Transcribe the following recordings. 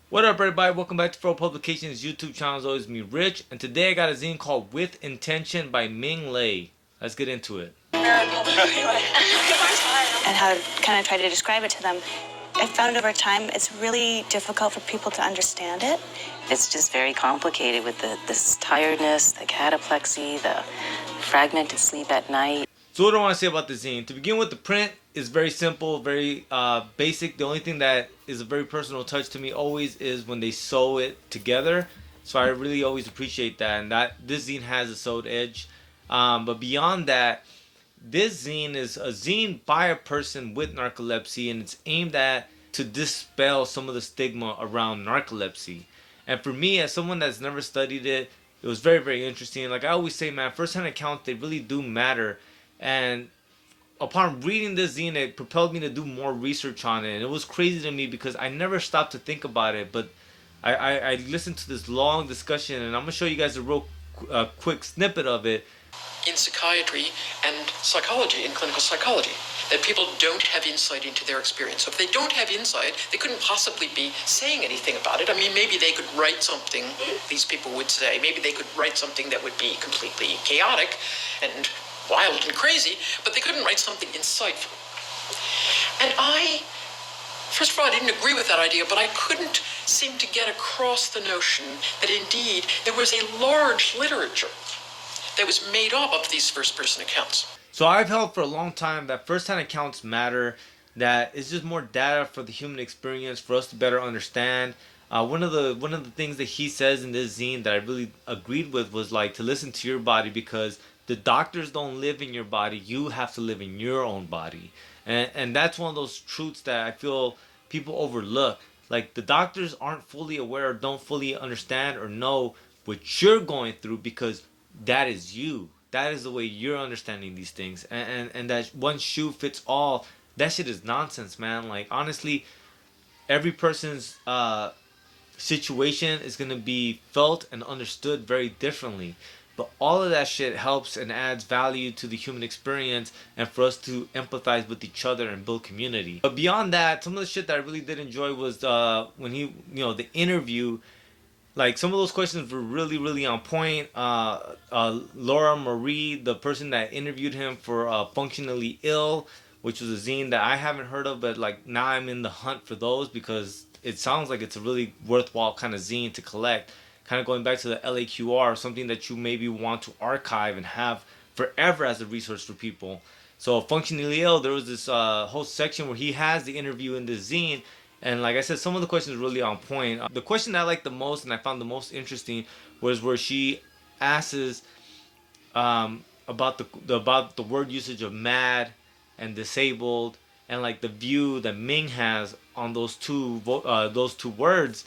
What up, everybody? Welcome back to Fro Publications YouTube channel. As always, me, Rich, and today I got a zine called "With Intention" by Ming Lai. Let's get into it. And how to kind of try to describe it to them. I found over time it's really difficult for people to understand it. It's just very complicated with this tiredness, the cataplexy, the fragmented sleep at night. So what do I want to say about the zine? To begin with, the print is very simple, very basic. The only thing that is a very personal touch to me always is when they sew it together. So I really always appreciate that, and that this zine has a sewed edge. But beyond that, this zine is a zine by a person with narcolepsy, and it's aimed at to dispel some of the stigma around narcolepsy. And for me, as someone that's never studied it, it was very, very interesting. Like I always say, man, first-hand accounts, they really do matter. And upon reading this zine, it propelled me to do more research on it. And it was crazy to me because I never stopped to think about it. But I listened to this long discussion, and I'm going to show you guys a real quick snippet of it. In psychiatry and psychology, in clinical psychology, that people don't have insight into their experience. So if they don't have insight, they couldn't possibly be saying anything about it. I mean, maybe they could write something, these people would say, maybe they could write something that would be completely chaotic and wild and crazy, but they couldn't write something insightful. And first of all, I didn't agree with that idea, but I couldn't seem to get across the notion that indeed there was a large literature that was made up of these first-person accounts. So I've held for a long time that first-hand accounts matter, that it's just more data for the human experience for us to better understand. One of the things that he says in this zine that I really agreed with was like to listen to your body, because the doctors don't live in your body. You have to live in your own body. And that's one of those truths that I feel people overlook. Like the doctors aren't fully aware or don't fully understand or know what you're going through, because that is you. That is the way you're understanding these things. And that one shoe fits all, that shit is nonsense, man. Like honestly, every person's situation is going to be felt and understood very differently. But all of that shit helps and adds value to the human experience and for us to empathize with each other and build community. But beyond that, some of the shit that I really did enjoy was when he, the interview. Like some of those questions were really, really on point. Laura Marie, the person that interviewed him for Functionally Ill, which was a zine that I haven't heard of, but like now I'm in the hunt for those because it sounds like it's a really worthwhile kind of zine to collect. Kind of going back to the LAQR, something that you maybe want to archive and have forever as a resource for people. So Functionally Ill, there was this whole section where he has the interview in this zine. And like I said, some of the questions are really on point. The question I liked the most and I found the most interesting was where she asks about the word usage of mad and disabled, and like the view that Ming has on those two words.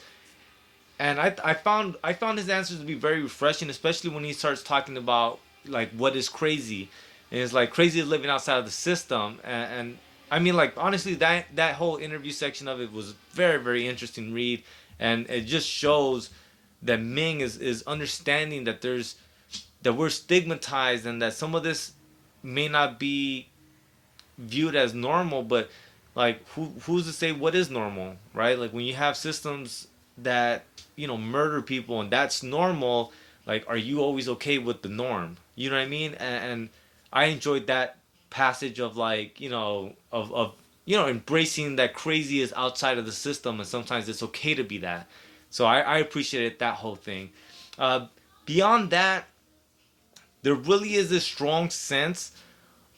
And I found his answers to be very refreshing, especially when he starts talking about like what is crazy, and it's like crazy is living outside of the system. And I mean, like honestly, that whole interview section of it was very, very interesting read, and it just shows that Ming is understanding that we're stigmatized and that some of this may not be viewed as normal, but like who's to say what is normal, right? Like when you have systems that murder people and that's normal, like are you always okay with the norm? You know what I mean? And I enjoyed that passage of like of embracing that crazy is outside of the system, and sometimes it's okay to be that. So I appreciated that whole thing. Beyond that, there really is this strong sense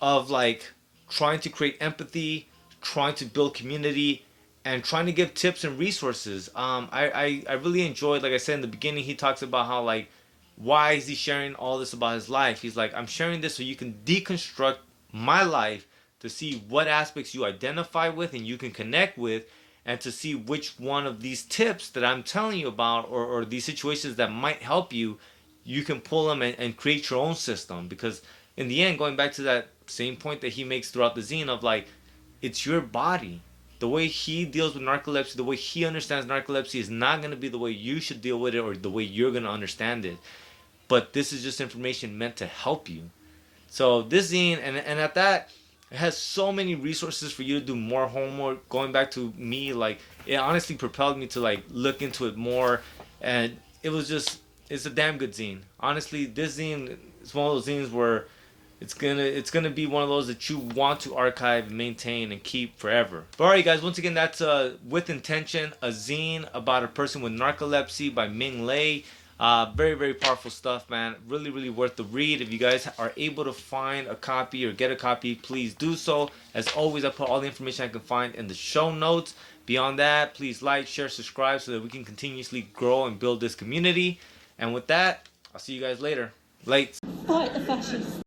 of like trying to create empathy, trying to build community, and trying to give tips and resources. I really enjoyed, like I said in the beginning, he talks about how like why is he sharing all this about his life. He's like, I'm sharing this so you can deconstruct my life to see what aspects you identify with and you can connect with, and to see which one of these tips that I'm telling you about, or these situations that might help you, you can pull them and create your own system. Because in the end, going back to that same point that he makes throughout the zine of like, it's your body. The way he deals with narcolepsy, the way he understands narcolepsy is not going to be the way you should deal with it or the way you're going to understand it. But this is just information meant to help you. So this zine, and at that, It has so many resources for you to do more homework. Going back to me, like, it honestly propelled me to like look into it more, and it was just, it's a damn good zine. Honestly, this zine is one of those zines where it's gonna be one of those that you want to archive, maintain, and keep forever. But alright, guys, once again, that's With Intention, a zine about a person with narcolepsy by Ming Lai. Very, very powerful stuff, man. Really, really worth the read. If you guys are able to find a copy or get a copy, please do so. As always, I put all the information I can find in the show notes. Beyond that, please like, share, subscribe so that we can continuously grow and build this community. And with that, I'll see you guys later. Late. Fight the fascists.